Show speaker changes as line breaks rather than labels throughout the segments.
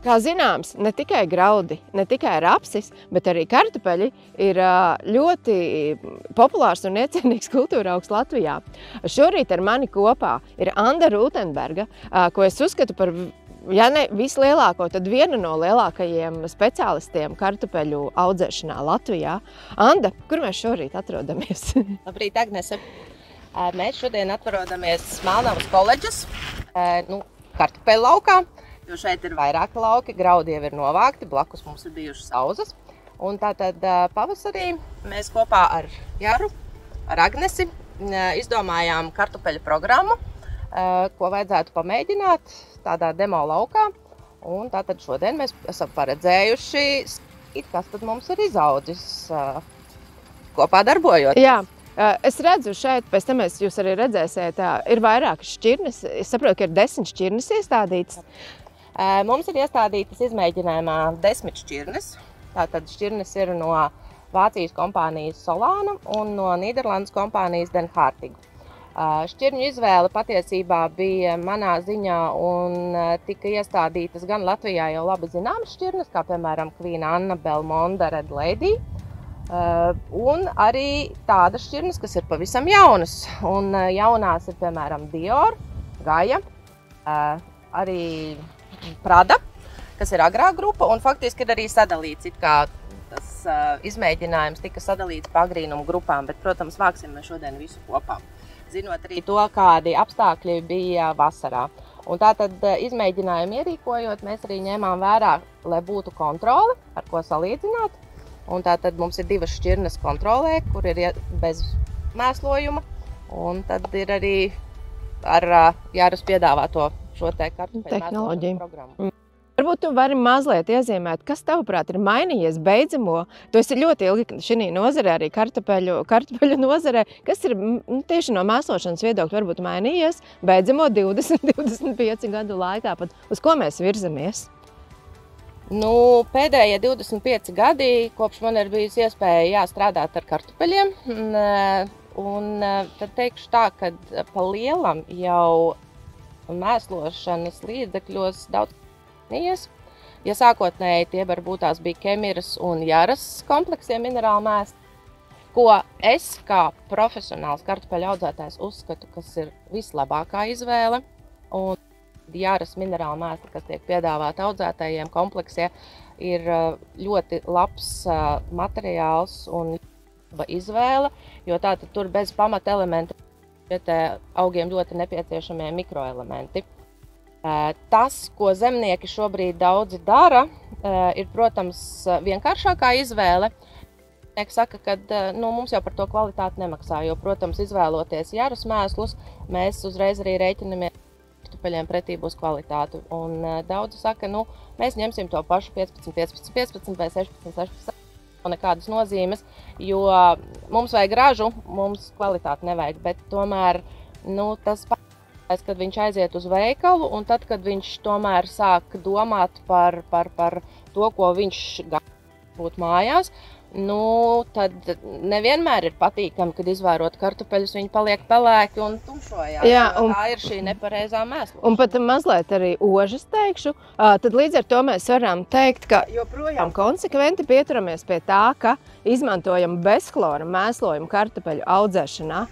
Kā zināms, ne tikai graudi, ne tikai rapsis, bet arī kartupeļi ir ļoti populārs un iecienīgs kultūra augs Latvijā. Šorīt ar mani kopā ir Anda Rūtenberga, ko es uzskatu par, ja ne vislielāko, tad vienu no lielākajiem speciālistiem kartupeļu audzēšanā Latvijā. Anda, kur mēs šorīt atrodamies?
Labrīt, Agnese! Mēs šodien atrodamies Melnavas koledžas kartupeļu laukā. Jo šeit ir vairāki lauki, graudi jau ir novākti, blakus mums ir bijušas auzas. Un tātad pavasarī mēs kopā ar Jaru, ar Agnesi izdomājām kartupeļu programmu, ko vajadzētu pamēģināt tādā demo laukā. Un tātad šodien mēs esam paredzējuši, kas tad mums ir izaudzis kopā darbojoties.
Jā. Es redzu šeit, pēc tam jūs arī redzēsiet, ir vairākas šķirnes. Es saprotu, ka ir 10 šķirnes iestādītas.
Mums ir iestādītas izmēģinājumā 10 šķirnes. Tātad šķirnes ir no Vācijas kompānijas Solāna un no Nīderlandes kompānijas Den Hartig. Šķirņu izvēle patiesībā bija manā ziņā un tika iestādītas gan Latvijā jau labi zināmas šķirnes, kā piemēram Queen Anna, Belmonda, Red Lady. Un arī tādas šķirnes, kas ir pavisam jaunas. Un jaunās ir piemēram Dior, Gaja, arī Prada, kas ir agrā grupa, un faktiski ir arī sadalīts, it kā tas izmēģinājums tika sadalīts pa agrīnumu grupām, bet, protams, vāksim mēs šodien visu kopā, zinot arī to, kādi apstākļi bija vasarā. Un tātad izmēģinājumu ierīkojot, mēs arī ņēmām vērā, lai būtu kontrole, ar ko salīdzināt, un tātad mums ir 2 šķirnes kontrolē, kur ir bez mēslojuma, un tad ir arī ar Jāras piedāvāto šo te kartupeļu mēslošanas programmu.
Varbūt tu vari mazliet iezīmēt, kas tavuprāt ir mainījies beidzamo. Tu esi ļoti ilgi šī nozarē, arī kartupeļu nozarē. Kas ir tieši no mēslošanas viedokļa varbūt mainījies beidzamo 20-25 gadu laikā? Pat uz ko mēs virzamies?
Pēdējie 25 gadi, kopš man ir bijusi iespēja strādāt ar kartupeļiem. Un tad teikšu tā, ka pa lielam jau mēslošanas līdzekļos daudz mainījies. Ja sākotnēji tie varbūt tās bija Kemiras un Jaras kompleksie minerālu mēsli, ko es kā profesionāls kartupeļu audzētājs uzskatu, kas ir vislabākā izvēle. Un Jaras minerālu mēsli, kas tiek piedāvāti audzētājiem kompleksie, ir ļoti labs materiāls un laba izvēle, jo tātad tur bez pamata elementa augiem ļoti nepieciešamie mikroelementi. Tas, ko zemnieki šobrīd daudzi dara, ir, protams, vienkāršākā izvēle. Zemnieki saka, ka mums jau par to kvalitāti nemaksā, jo, protams, izvēloties Jaras mēslus, mēs uzreiz arī rēķinamies kartupeļiem pretī būs kvalitāti. Un daudzi saka, mēs ņemsim to pašu 15 vai 16. Nekādas nozīmes, jo mums vajag ražu, mums kvalitāti nevajag, bet tomēr tas pats, kad viņš aiziet uz veikalu un tad, kad viņš tomēr sāk domāt par to, ko viņš būt mājās, tad nevienmēr ir patīkami, kad izvērot kartupeļus, viņi paliek pelēki un tumšojās.
Jā,
tā ir šī nepareizā mēslošana.
Un pat mazliet arī ožas teikšu, tad līdz ar to mēs varam teikt, ka joprojām konsekventi pieturamies pie tā, ka izmantojam bezklora mēslojumu kartupeļu audzēšanā.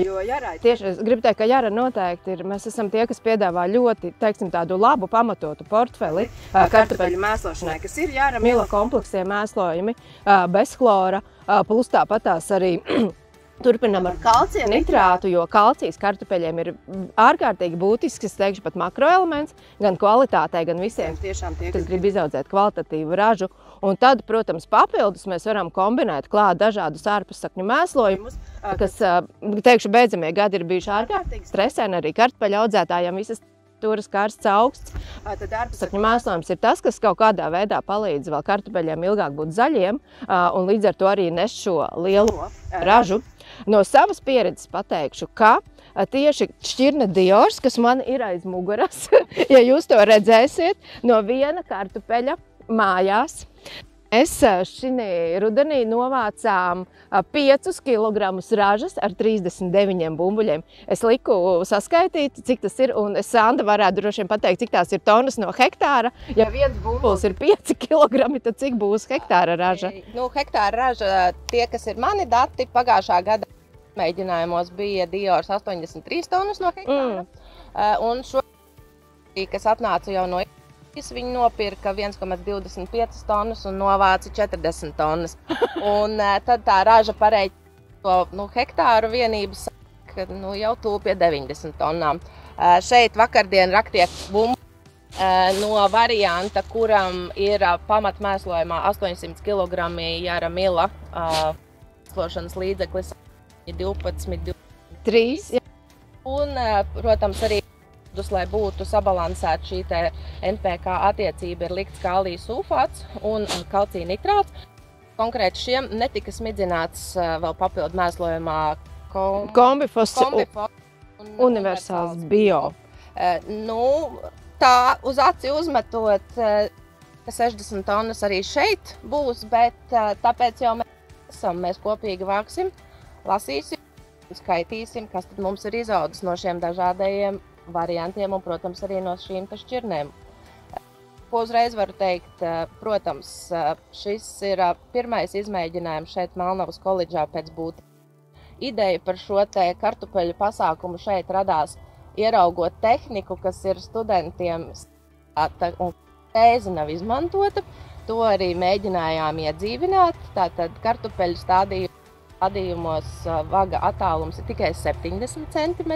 Jo Jarai tieši, es gribu teikt, ka Jara noteikti ir, mēs esam tie, kas piedāvā ļoti, teiksim, tādu labu pamatotu portfeli kartupeļu mēslošanai, kas ir Jara Mila kompleksie mēslojumi bez klora, plus tāpatās arī turpinam ar kalcija nitrātu, jo kalcijs kartupeļiem ir ārkārtīgi būtisks, es teikšu pat makroelements, gan kvalitātei, gan visiem tiešām tie, kas grib izaudzēt kvalitatīvu ražu. Un tad, protams, papildus mēs varam kombinēt klāt dažādus ārpussakņu mēslojumus, kas, teikšu, beidzamie gadi ir bijuši ārkārtīgi stresēni arī kartupeļu audzētājiem visas turas karsts augsts. Tad ārpussakņu mēslojums ir tas, kas kaut kādā veidā palīdz vēl kartupeļiem ilgāk būt zaļiem un līdz ar to arī nes šo lielo ražu. No savas pieredzes pateikšu, ka tieši šķirne Diors, kas man ir aiz muguras, ja jūs to redzēsiet, no viena kartupeļa mājās Mēs šī rudenī novācām 5 kg ražas ar 39 bumbuļiem. Es liku saskaitīt, cik tas ir, un Sanda varētu droši vien pateikt, cik tās ir tonas no hektāra. Ja viens bumbulis ir 5 kg, tad cik būs hektāra raža?
Nu, hektāra raža, tie, kas ir mani dati, pagājušā gada mēģinājumos bija Diors 83 tonas no hektāra. Un šo, kas atnāca jau no viņi nopirka 1,25 tonnas un novāca 40 tonnas. Un tad tā raža pareiķina to hektāru vienības jau tuvu pie 90 tonnām. Šeit vakardien raktiek bumbu no varianta, kuram ir pamatmēslojumā 800 kg Jara Mila mēslošanas līdzeklis 12-3. Un, protams, arī lai būtu sabalansēta šī NPK attiecība, ir likts kalija sulfāts un kalcija nitrāts. Konkrēti šiem netika smidzināts vēl papildu mēslojumā
Kombifos un universāls bio.
Tā uz aci uzmetot, ka 60 tonnas arī šeit būs, bet tāpēc jau mēs kopīgi vāksim, lasīsim, skaitīsim, kas tad mums ir izaudzis no šiem dažādajiem variantiem un, protams, arī no šīm šķirnēm. Ko uzreiz varu teikt, protams, šis ir pirmais izmēģinājums šeit Melnavas koledžā pēc būtības. Ideja par šo kartupeļu pasākumu šeit radās, ieraugot tehniku, kas ir studentiem un tēze nav izmantota. To arī mēģinājām iedzīvināt. Tātad kartupeļu stādījumos vaga attālums ir tikai 70 cm.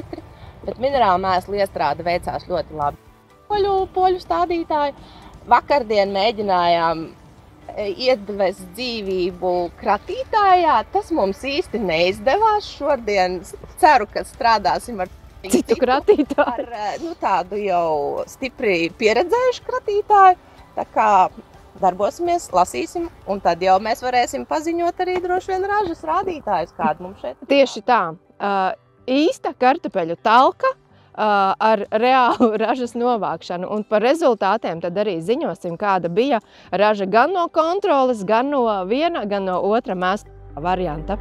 Bet minerāla mēsla iestrāde veicās ļoti labi. Poļu stādītāji. Vakardien mēģinājām iedvest dzīvību kratītājā. Tas mums īsti neizdevās. Šodien ceru, ka strādāsim ar
citu kratītāju.
Ar tādu jau stipri pieredzējušu kratītāju. Tā kā darbosimies, lasīsim, un tad jau mēs varēsim paziņot arī droši vien ražas rādītājus, kāda mums šeit ir.
Tieši tā. Īsta kartupeļu talka ar reālu ražas novākšanu, un par rezultātiem tad arī ziņosim, kāda bija raža gan no kontroles, gan no viena, gan no otra mēsla varianta.